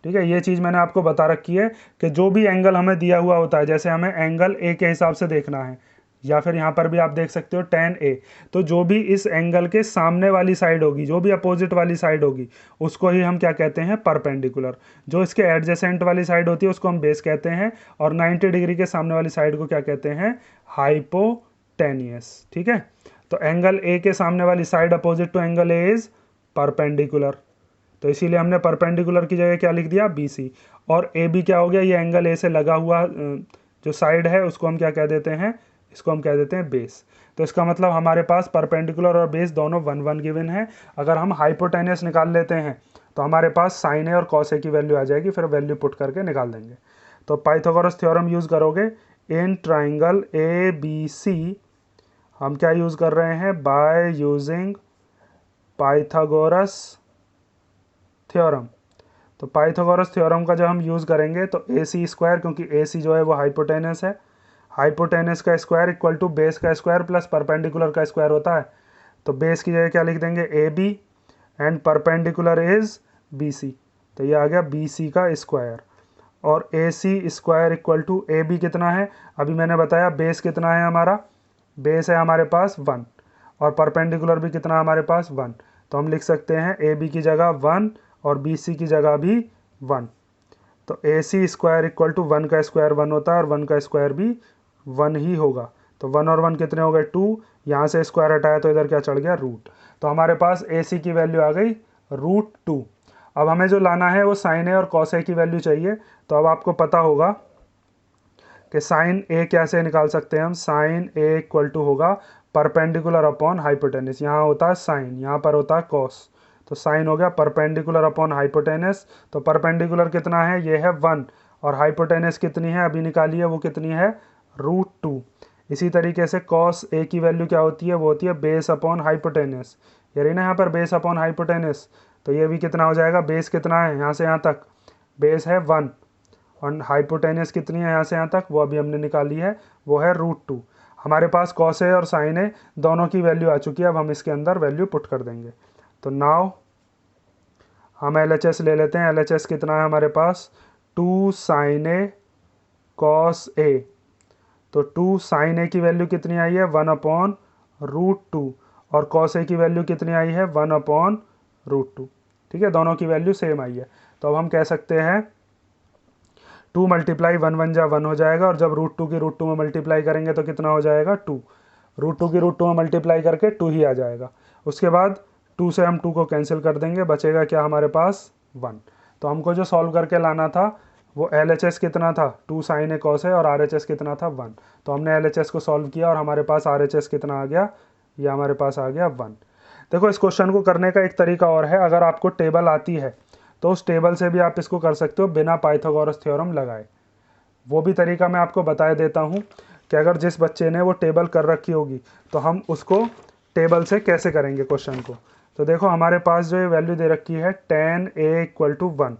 ठीक है, ये चीज़ मैंने आपको बता रखी है कि जो भी एंगल हमें दिया हुआ होता है, जैसे हमें एंगल ए के हिसाब से देखना है या फिर यहाँ पर भी आप देख सकते हो tan A, तो जो भी इस एंगल के सामने वाली साइड होगी, जो भी अपोजिट वाली साइड होगी, उसको ही हम क्या कहते हैं परपेंडिकुलर। जो इसके एडजेसेंट वाली साइड होती है उसको हम बेस कहते हैं, और 90 डिग्री के सामने वाली साइड को क्या कहते हैं हाइपोटेनियस। ठीक है, तो एंगल ए के सामने वाली side opposite to angle A is perpendicular, तो इसीलिए हमने परपेंडिकुलर की जगह क्या लिख दिया BC। और AB क्या हो गया, ये एंगल ए से लगा हुआ जो साइड है उसको हम क्या कह देते हैं, इसको हम कह देते हैं बेस। तो इसका मतलब हमारे पास परपेंडिकुलर और बेस दोनों 1 1 गिवन है। अगर हम हाइपोटेनियस निकाल लेते हैं तो हमारे पास sin A और cos A की वैल्यू आ जाएगी, फिर वैल्यू पुट करके निकाल देंगे। तो पाइथागोरस थ्योरम यूज़ करोगे इन ट्राइंगल ABC, हम क्या यूज़ कर रहे हैं, बाय यूजिंग पाइथागोरस थ्योरम। तो पाइथागोरस थ्योरम का जब हम यूज़ करेंगे तो AC स्क्वायर, क्योंकि AC जो है वो हाइपोटेनस है, हाइपोटेनस का स्क्वायर इक्वल टू बेस का स्क्वायर प्लस परपेंडिकुलर का स्क्वायर होता है। तो बेस की जगह क्या लिख देंगे AB and perpendicular is BC, तो ये आ गया BC का स्क्वायर। और A C square equal to A B कितना है, अभी मैंने बताया बेस कितना है हमारा, बेस है हमारे पास 1 और परपेंडिकुलर भी कितना हमारे पास 1, तो हम लिख सकते हैं ए बी की जगह 1 और बी सी की जगह भी 1। तो ए सी स्क्वायर इक्वल टू 1 का स्क्वायर 1 होता है और 1 का स्क्वायर भी 1 ही होगा। तो 1 और 1 कितने हो गए 2, यहाँ से स्क्वायर हटाया तो इधर क्या चढ़ गया रूट। तो हमारे पास ए सी की वैल्यू आ गई √2। अब हमें जो लाना है वो साइन ए और कॉस ए की वैल्यू चाहिए। तो अब आपको पता होगा कि साइन ए कैसे निकाल सकते हैं हम, साइन ए इक्वल टू होगा परपेंडिकुलर अपॉन हाइपोटेनस, यहाँ होता है साइन, यहाँ पर होता है कॉस, तो साइन हो गया परपेंडिकुलर अपॉन हाइपोटेनस। तो परपेंडिकुलर कितना है, ये है 1 और हाइपोटेनस कितनी है अभी निकाली है, वो कितनी है √2। इसी तरीके से कॉस ए की वैल्यू क्या होती है, वो होती है बेस अपॉन हाइपोटेनस, ये रही ना यहाँ पर बेस अपॉन हाइपोटेनस। तो ये भी कितना हो जाएगा, बेस कितना है यहाँ से यहाँ तक, बेस है 1 और हाइपोटेनस कितनी है यहाँ से यहाँ तक, वो अभी हमने निकाली है, वो है √2। हमारे पास कॉस ए और साइन ए दोनों की वैल्यू आ चुकी है, अब हम इसके अंदर वैल्यू पुट कर देंगे। तो नाउ हम LHS ले लेते हैं, LHS कितना है हमारे पास 2 साइन ए कॉस ए। तो 2 साइन ए की वैल्यू कितनी आई है 1/√2 और कॉस ए की वैल्यू कितनी आई है 1/√2। ठीक है, दोनों की वैल्यू सेम आई है। तो अब हम कह सकते हैं 2 मल्टीप्लाई 1 1 जा 1 हो जाएगा और जब √2 की √2 में मल्टीप्लाई करेंगे तो कितना हो जाएगा 2, √2 की √2 में मल्टीप्लाई करके 2 ही आ जाएगा। उसके बाद 2 से हम 2 को कैंसिल कर देंगे, बचेगा क्या हमारे पास 1। तो हमको जो सॉल्व करके लाना था वो LHS कितना था 2 साइन ए कॉस है और RHS कितना था 1। तो हमने LHS को सॉल्व किया और हमारे पास RHS कितना आ गया, ये हमारे पास आ गया 1। देखो इस क्वेश्चन को करने का एक तरीका और है, अगर आपको टेबल आती है तो उस टेबल से भी आप इसको कर सकते हो बिना पाइथागोरस थ्योरम लगाए। वो भी तरीका मैं आपको बता देता हूँ कि अगर जिस बच्चे ने वो टेबल कर रखी होगी तो हम उसको टेबल से कैसे करेंगे क्वेश्चन को। तो देखो हमारे पास जो ये वैल्यू दे रखी है tan a इक्वल टू 1,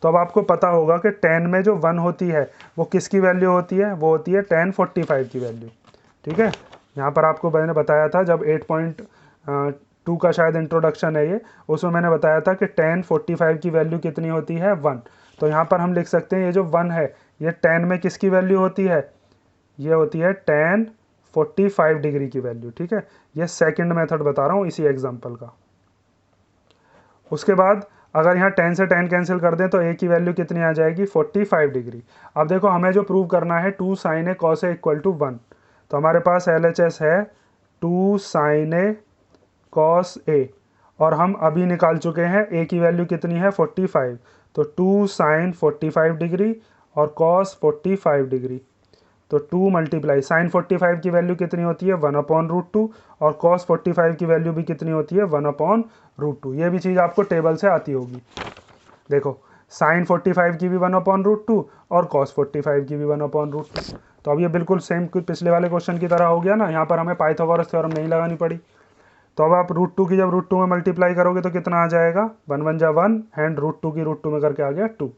तो अब आपको पता होगा कि tan में जो 1 होती है वो किसकी वैल्यू होती है, वो होती है tan 45 की वैल्यू। ठीक है, यहाँ पर आपको मैंने बताया था जब 8.2 का शायद इंट्रोडक्शन है ये, उसमें मैंने बताया था कि tan 45 की वैल्यू कितनी होती है 1। तो यहाँ पर हम लिख सकते हैं ये जो 1 है ये tan में किसकी वैल्यू होती है, ये होती है tan 45 डिग्री की वैल्यू। ठीक है, ये सेकंड मेथड बता रहा हूँ इसी एग्जांपल का। उसके बाद अगर यहाँ tan से tan कैंसिल कर दें तो a की वैल्यू कितनी आ जाएगी 45 डिग्री। अब देखो हमें जो प्रूव करना है 2 sine A cos A equal to 1, तो हमारे पास LHS है 2 साइन ए कॉस ए और हम अभी निकाल चुके हैं a की वैल्यू कितनी है 45, तो 2 साइन 45 डिग्री और कॉस 45 डिग्री। तो 2 मल्टीप्लाई साइन 45 की वैल्यू कितनी होती है 1/√2 और कॉस 45 की वैल्यू भी कितनी होती है 1/√2। ये भी चीज़ आपको टेबल से आती होगी। देखो साइन 45 की भी 1/√2 और कॉस 45 की भी 1/√2। तो अब ये बिल्कुल सेम पिछले वाले क्वेश्चन की तरह हो गया ना, यहाँ पर हमें पाइथागोरस थ्योरम नहीं लगानी पड़ी। तो अब आप √2 की जब √2 में मल्टीप्लाई करोगे तो कितना आ जाएगा 1 1 जा 1 एंड √2 की √2 में करके आ गया 2।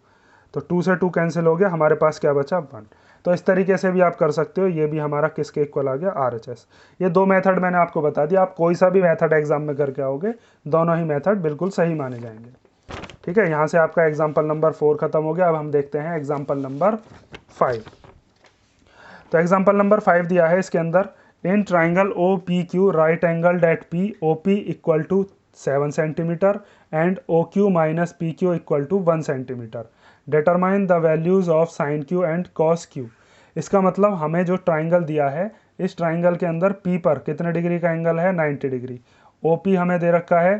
तो 2 से 2 कैंसिल हो गया, हमारे पास क्या बचा 1। तो इस तरीके से भी आप कर सकते हो, ये भी हमारा किसके इक्वल आ गया RHS। ये 2 मेथड मैंने आपको बता दिया, आप कोई सा भी मेथड एग्जाम में करके आओगे दोनों ही मेथड बिल्कुल सही माने जाएंगे। ठीक है, यहाँ से आपका एग्जाम्पल नंबर 4 खत्म हो गया। अब हम देखते हैं एग्जाम्पल नंबर 5। तो एग्जाम्पल नंबर 5 दिया है इसके अंदर, in triangle OPQ right angled at P OP equal to 7 centimetre and OQ minus PQ equal to 1 centimetre, determine the values of sine Q and cos Q। इसका मतलब हमें जो ट्राइंगल दिया है इस ट्राइंगल के अंदर P पर कितने डिग्री का एंगल है 90 डिग्री, OP हमें दे रखा है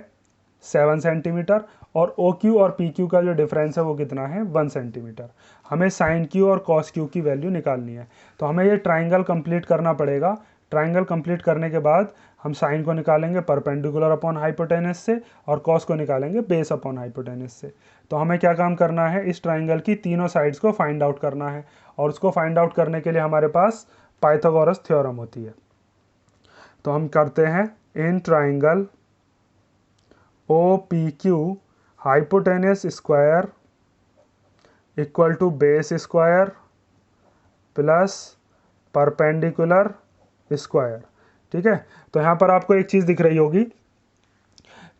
7 सेंटीमीटर और OQ और PQ का जो डिफरेंस है वो कितना है 1 सेंटीमीटर। हमें साइन Q और कॉस Q की वैल्यू निकालनी है। तो हमें ये ट्राइंगल कंप्लीट करना पड़ेगा। ट्राइंगल कंप्लीट करने के बाद हम साइन को निकालेंगे परपेंडिकुलर अपॉन हाइपोटेनस से और कॉस को निकालेंगे बेस अपॉन हाइपोटेनस से। तो हमें क्या काम करना है, इस ट्राइंगल की तीनों साइड्स को फाइंड आउट करना है और उसको फाइंड आउट करने के लिए हमारे पास पाइथागोरस थ्योरम होती है। तो हम करते हैं in triangle OPQ hypotenuse square equal to base square plus perpendicular square. ठीक है, तो यहाँ पर आपको एक चीज़ दिख रही होगी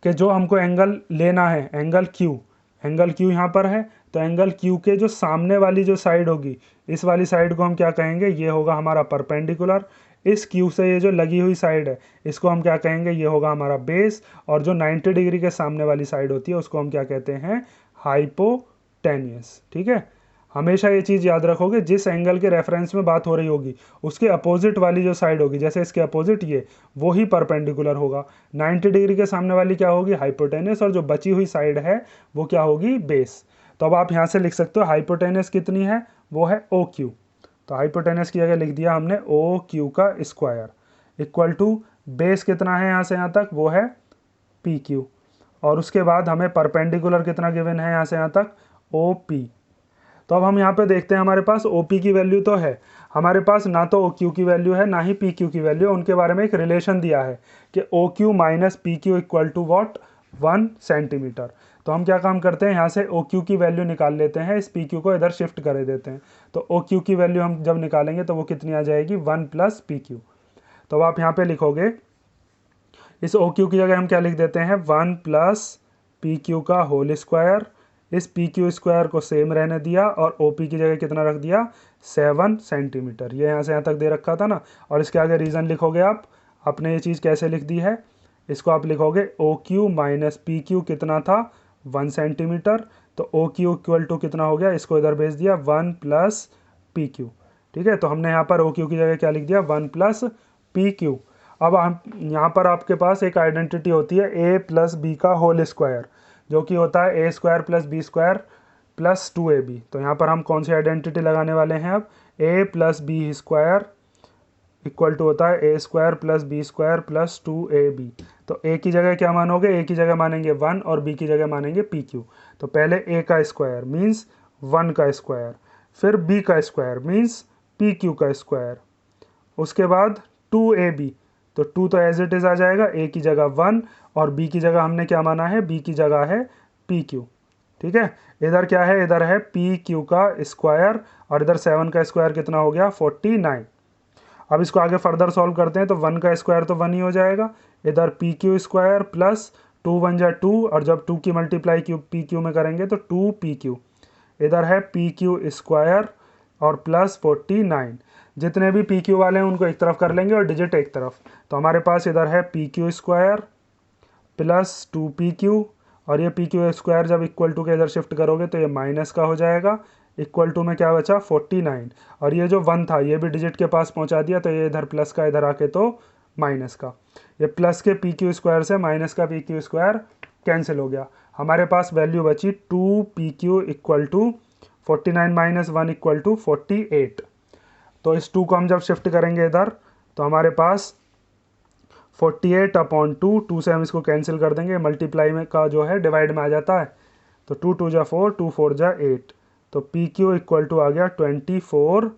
कि जो हमको एंगल लेना है एंगल Q, एंगल क्यू यहाँ पर है, तो एंगल क्यू के जो सामने वाली जो साइड होगी, इस वाली साइड को हम क्या कहेंगे, ये होगा हमारा परपेंडिकुलर। इस क्यू से ये जो लगी हुई साइड है, इसको हम क्या कहेंगे, ये होगा हमारा बेस। और जो 90 डिग्री के सामने वाली साइड होती है उसको हम क्या कहते हैं, हाइपोटेनियस। ठीक है, हमेशा ये चीज़ याद रखोगे, जिस एंगल के रेफरेंस में बात हो रही होगी उसके अपोजिट वाली जो साइड होगी, जैसे इसके अपोजिट ये, वो ही परपेंडिकुलर होगा। 90 डिग्री के सामने वाली क्या होगी, हाइपोटेनियस, और जो बची हुई साइड है वो क्या होगी, बेस। तो अब आप यहाँ से लिख सकते हो हाइपोटेनियस कितनी है, वो है ओ क्यू। तो हाइपोटेनियस की जगह लिख दिया हमने ओ क्यू का स्क्वायर इक्वल टू बेस कितना है यहाँ से यहाँ तक, वो है पी क्यू। और उसके बाद हमें परपेंडिकुलर कितना गिवन है यहाँ से यहाँ तक, ओ पी। तो अब हम यहाँ पे देखते हैं, हमारे पास ओ पी की वैल्यू तो है, हमारे पास ना तो ओ क्यू की वैल्यू है ना ही पी क्यू की वैल्यू। उनके बारे में एक रिलेशन दिया है कि O Q minus P Q equal to what, 1 centimetre. तो हम क्या काम करते हैं, यहाँ से ओ क्यू की वैल्यू निकाल लेते हैं, इस पी क्यू को इधर शिफ्ट कर देते हैं। तो ओ क्यू की वैल्यू हम जब निकालेंगे तो वो कितनी आ जाएगी, 1 प्लस पी क्यू। तो अब आप यहाँ पे लिखोगे, इस ओ क्यू की जगह हम क्या लिख देते हैं, 1 प्लस पी क्यू का होल स्क्वायर। इस पी क्यू स्क्वायर को सेम रहने दिया और ओ पी की जगह कितना रख दिया, 7 सेंटीमीटर। ये यहाँ से यहाँ तक दे रखा था ना, और इसके आगे रीज़न लिखोगे आप। आपने ये चीज़ कैसे लिख दी है, इसको आप लिखोगे O Q minus P Q कितना था, 1 सेंटीमीटर। तो ओ क्यू इक्वल टू कितना हो गया, इसको इधर भेज दिया, 1 प्लस पी क्यू। ठीक है, तो हमने यहाँ पर ओ क्यू की जगह क्या लिख दिया, 1 प्लस पी क्यू। अब हम यहाँ पर आपके पास एक आइडेंटिटी होती है ए प्लस बी का होल स्क्वायर, जो कि होता है a square plus b square plus 2ab। तो यहाँ पर हम कौन सी आइडेंटिटी लगाने वाले हैं, अब a plus b square equal to होता है a square plus b square plus 2ab। तो ए की जगह क्या मानोगे, ए की जगह मानेंगे 1 और बी की जगह मानेंगे पी क्यू। तो पहले ए का स्क्वायर मीन्स 1 का स्क्वायर, फिर बी का स्क्वायर मीन्स पी क्यू का स्क्वायर, उसके बाद 2ab। तो 2 तो एज इट इज़ आ जाएगा, ए की जगह 1 और बी की जगह हमने क्या माना है, बी की जगह है पी क्यू। ठीक है, इधर क्या है, इधर है पी क्यू का स्क्वायर, और इधर 7 का स्क्वायर कितना हो गया, 49। अब इसको आगे फर्दर सॉल्व करते हैं, तो 1 का स्क्वायर तो 1 ही हो जाएगा, इधर पी क्यू स्क्वायर प्लस 2 1 जा 2, और जब 2 की मल्टीप्लाई क्यू पी क्यू में करेंगे तो 2 पी क्यू। इधर है पी क्यू स्क्वायर और प्लस 49। जितने भी पी क्यू वाले हैं उनको एक तरफ कर लेंगे और डिजिट एक तरफ। तो हमारे पास इधर है P Q square plus 2 P Q, और ये पी क्यू स्क्वायर जब इक्वल टू के इधर शिफ्ट करोगे तो ये माइनस का हो जाएगा। इक्वल टू में क्या बचा, 49, और ये जो 1 था ये भी डिजिट के पास पहुंचा दिया, तो ये इधर प्लस का इधर आके तो माइनस का। ये प्लस के पी क्यू स्क्वायर से माइनस का पी क्यू स्क्वायर कैंसिल हो गया। हमारे पास वैल्यू बची 2 P Q equal to 49 minus 1 equal to 48। तो इस 2 को हम जब शिफ्ट करेंगे इधर, तो हमारे पास 48 अपॉन 2 से हम इसको कैंसिल कर देंगे, मल्टीप्लाई में का जो है डिवाइड में आ जाता है। तो 2 2 जा 4, 2 4 जा 8। तो पी क्यू इक्वल टू आ गया 24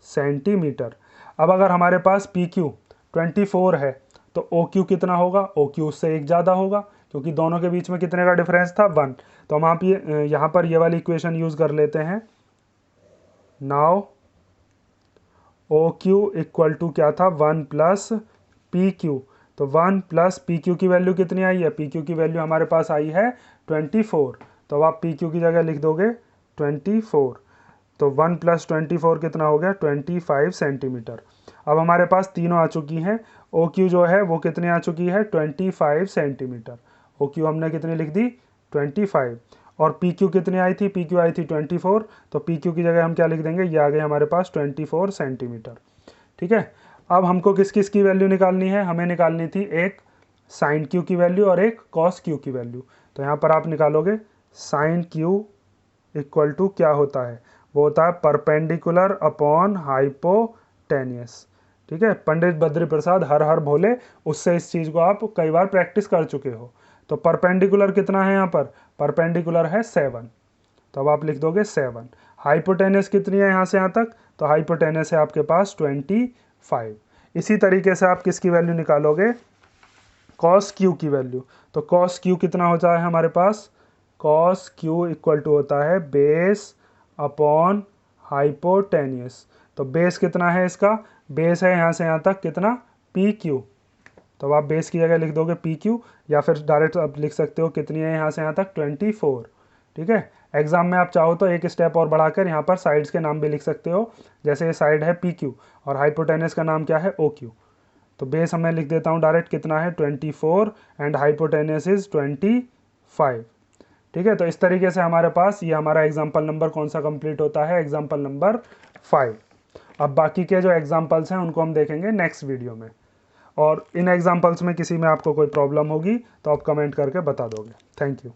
सेंटीमीटर। अब अगर हमारे पास पी क्यू 24 है तो ओ क्यू कितना होगा, ओ क्यू उससे एक ज़्यादा होगा, क्योंकि दोनों के बीच में कितने का डिफरेंस था, 1। तो हम आप ये यहाँ पर ये वाली इक्वेशन यूज़ कर लेते हैं। Now O Q equal to क्या था, 1 प्लस पी क्यू। तो 1 प्लस पी क्यू की वैल्यू कितनी आई है, पी क्यू की वैल्यू हमारे पास आई है 24। तो अब आप पी क्यू की जगह लिख दोगे 24। तो 1 प्लस 24 कितना हो गया, 25 सेंटीमीटर। अब हमारे पास तीनों आ चुकी हैं। ओ क्यू जो है वो कितनी आ चुकी है, 25 सेंटीमीटर। ओ क्यू हमने कितनी लिख दी, 25। और पी क्यू कितनी आई थी, पी क्यू आई थी 24। तो पी क्यू की जगह हम क्या लिख देंगे, ये आ गए हमारे पास 24 सेंटीमीटर। ठीक है, अब हमको किस किस की वैल्यू निकालनी है, हमें निकालनी थी एक साइन क्यू की वैल्यू और एक कॉस क्यू की वैल्यू। तो यहाँ पर आप निकालोगे साइन क्यू इक्वल टू क्या होता है, वो होता है परपेंडिकुलर अपॉन हाइपोटेनियस। ठीक है, पंडित बद्री प्रसाद हर हर भोले, उससे इस चीज़ को आप कई बार प्रैक्टिस कर चुके हो। तो परपेंडिकुलर कितना है यहाँ पर, परपेंडिकुलर है 7। तो अब आप लिख दोगे 7। हाइपोटेनियस कितनी है यहाँ से यहाँ तक, तो हाइपोटेनियस है आपके पास 25। इसी तरीके से आप किसकी वैल्यू निकालोगे, कॉस क्यू की वैल्यू। तो कॉस क्यू कितना होता है हमारे पास, कॉस क्यू इक्वल टू होता है बेस अपॉन हाइपोटेनियस। तो बेस कितना है इसका, बेस है यहाँ से यहाँ तक कितना, पी क्यू। तो आप बेस की जगह लिख दोगे पी क्यू, या फिर डायरेक्ट आप लिख सकते हो कितनी है यहाँ से यहाँ तक 24। ठीक है। एग्जाम में आप चाहो तो एक स्टेप और बढ़ाकर यहाँ पर साइड्स के नाम भी लिख सकते हो, जैसे ये साइड है PQ और हाइपोटेनस का नाम क्या है OQ। तो बेस मैं लिख देता हूँ डायरेक्ट, कितना है 24 एंड हाइपोटेनस इज 25। ठीक है, तो इस तरीके से हमारे पास ये हमारा एग्जाम्पल नंबर कौन सा कंप्लीट होता है, एग्जाम्पल नंबर 5। अब बाकी के जो एग्जाम्पल्स हैं उनको हम देखेंगे नेक्स्ट वीडियो में, और इन एग्जाम्पल्स में किसी में आपको कोई प्रॉब्लम होगी तो आप कमेंट करके बता दोगे। Thank you.